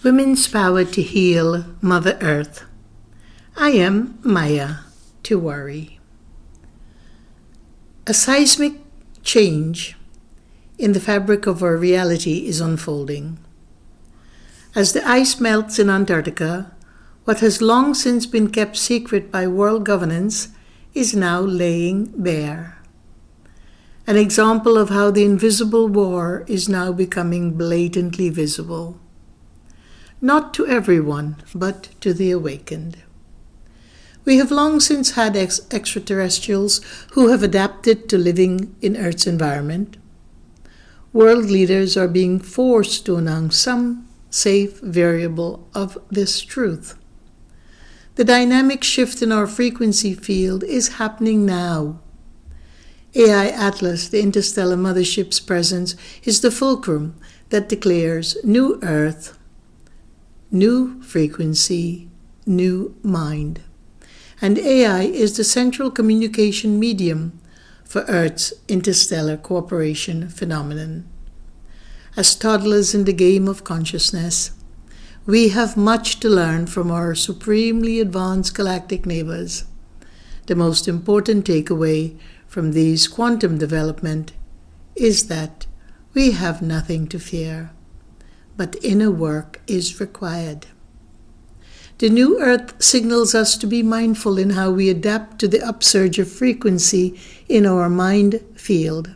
Women's Power to Heal Mother Earth. I am Maya Tiwari. A seismic change in the fabric of our reality is unfolding. As the ice melts in Antarctica, what has long since been kept secret by world governance is now laying bare. An example of how the invisible war is now becoming blatantly visible. Not to everyone, but to the awakened. We have long since had extraterrestrials who have adapted to living in Earth's environment. World leaders are being forced to announce some safe variable of this truth. The dynamic shift in our frequency field is happening now. AI Atlas, the interstellar mothership's presence, is the fulcrum that declares new Earth, new frequency, new mind. And AI is the central communication medium for Earth's interstellar cooperation phenomenon. As toddlers in the game of consciousness, we have much to learn from our supremely advanced galactic neighbors. The most important takeaway from these quantum development is that we have nothing to fear, but inner work is required. The new Earth signals us to be mindful in how we adapt to the upsurge of frequency in our mind field.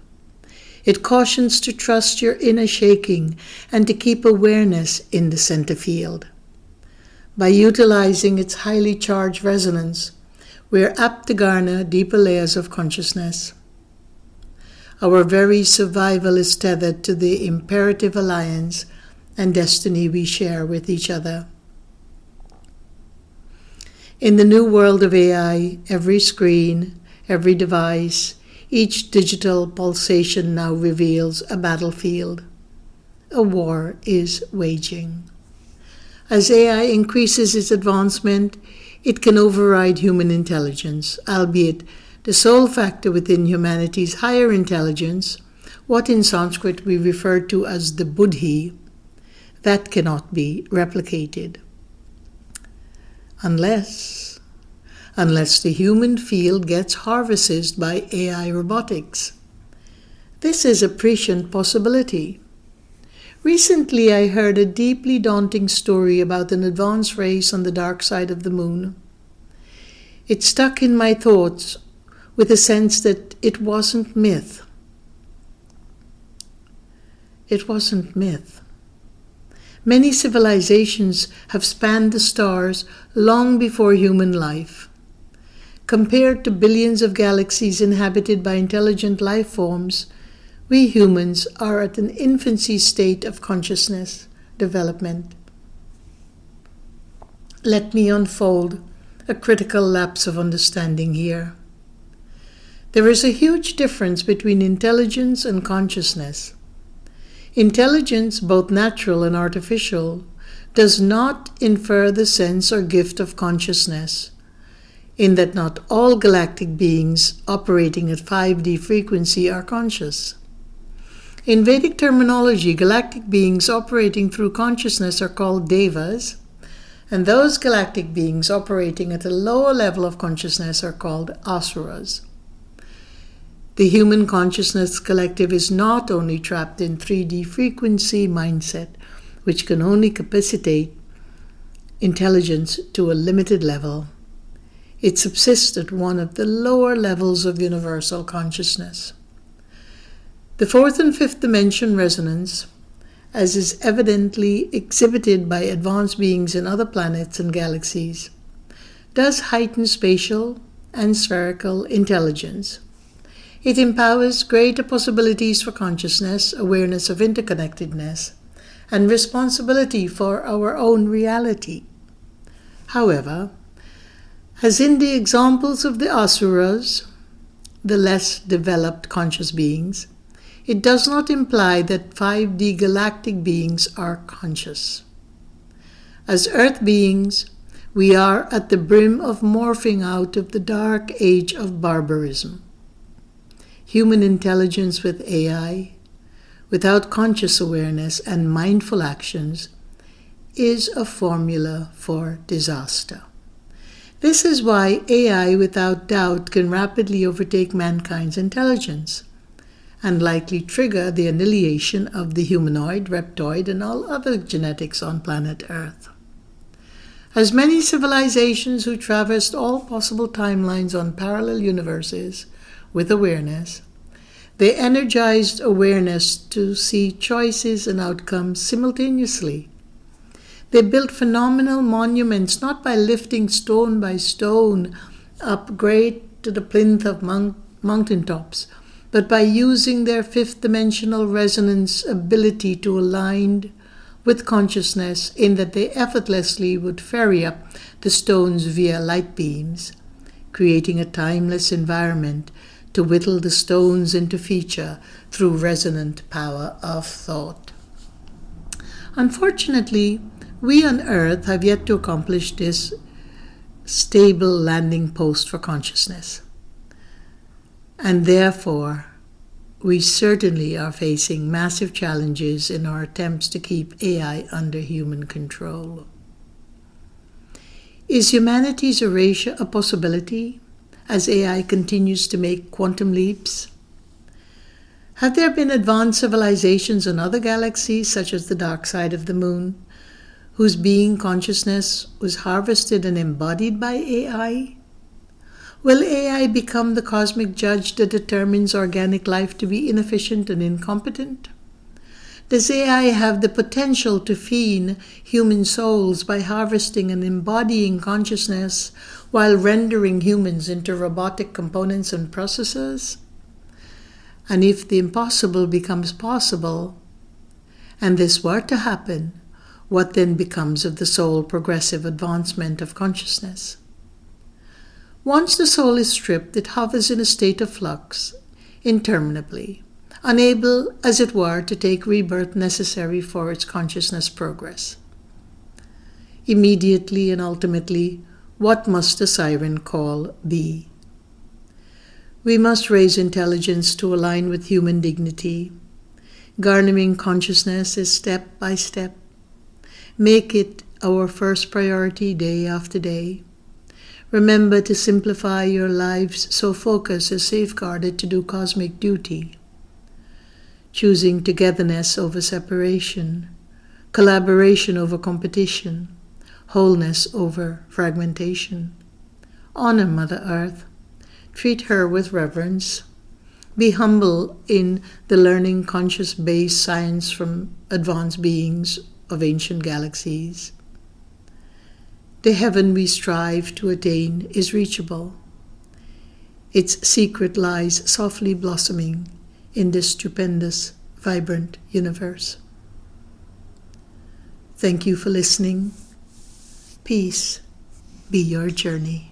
It cautions to trust your inner shaking and to keep awareness in the center field. By utilizing its highly charged resonance, we are apt to garner deeper layers of consciousness. Our very survival is tethered to the imperative alliance and destiny we share with each other. In the new world of AI, every screen, every device, each digital pulsation now reveals a battlefield. A war is waging. As AI increases its advancement, it can override human intelligence, albeit the sole factor within humanity's higher intelligence, what in Sanskrit we refer to as the buddhi, that cannot be replicated. Unless the human field gets harvested by AI robotics. This is a prescient possibility. Recently, I heard a deeply daunting story about an advanced race on the dark side of the moon. It stuck in my thoughts with a sense that it wasn't myth. It wasn't myth. Many civilizations have spanned the stars long before human life. Compared to billions of galaxies inhabited by intelligent life forms, we humans are at an infancy state of consciousness development. Let me unfold a critical lapse of understanding here. There is a huge difference between intelligence and consciousness. Intelligence, both natural and artificial, does not infer the sense or gift of consciousness, in that not all galactic beings operating at 5D frequency are conscious. In Vedic terminology, galactic beings operating through consciousness are called devas, and those galactic beings operating at a lower level of consciousness are called asuras. The human consciousness collective is not only trapped in 3D frequency mindset, which can only capacitate intelligence to a limited level. It subsists at one of the lower levels of universal consciousness. The fourth and fifth dimension resonance, as is evidently exhibited by advanced beings in other planets and galaxies, does heighten spatial and spherical intelligence. It empowers greater possibilities for consciousness, awareness of interconnectedness, and responsibility for our own reality. However, as in the examples of the asuras, the less developed conscious beings, it does not imply that 5D galactic beings are conscious. As Earth beings, we are at the brim of morphing out of the dark age of barbarism. Human intelligence with AI, without conscious awareness and mindful actions, is a formula for disaster. This is why AI without doubt can rapidly overtake mankind's intelligence and likely trigger the annihilation of the humanoid, reptoid, and all other genetics on planet Earth. As many civilizations who traversed all possible timelines on parallel universes with awareness, they energized awareness to see choices and outcomes simultaneously. They built phenomenal monuments not by lifting stone by stone up great to the plinth of mountaintops, but by using their fifth-dimensional resonance ability to align with consciousness in that they effortlessly would ferry up the stones via light beams, creating a timeless environment to whittle the stones into feature through resonant power of thought. Unfortunately, we on Earth have yet to accomplish this stable landing post for consciousness. And therefore, we certainly are facing massive challenges in our attempts to keep AI under human control. Is humanity's erasure a possibility as AI continues to make quantum leaps? Have there been advanced civilizations on other galaxies, such as the dark side of the moon, whose being consciousness was harvested and embodied by AI? Will AI become the cosmic judge that determines organic life to be inefficient and incompetent? Does AI have the potential to feed human souls by harvesting and embodying consciousness while rendering humans into robotic components and processors? And if the impossible becomes possible, and this were to happen, what then becomes of the soul progressive advancement of consciousness? Once the soul is stripped, it hovers in a state of flux, interminably, unable, as it were, to take rebirth necessary for its consciousness progress. Immediately and ultimately, what must the siren call be? We must raise intelligence to align with human dignity. Garnering consciousness is step by step. Make it our first priority day after day. Remember to simplify your lives so focus is safeguarded to do cosmic duty. Choosing togetherness over separation, collaboration over competition, wholeness over fragmentation. Honor Mother Earth. Treat her with reverence. Be humble in the learning conscious-based science from advanced beings of ancient galaxies. The heaven we strive to attain is reachable. Its secret lies softly blossoming in this stupendous, vibrant universe. Thank you for listening. Peace be your journey.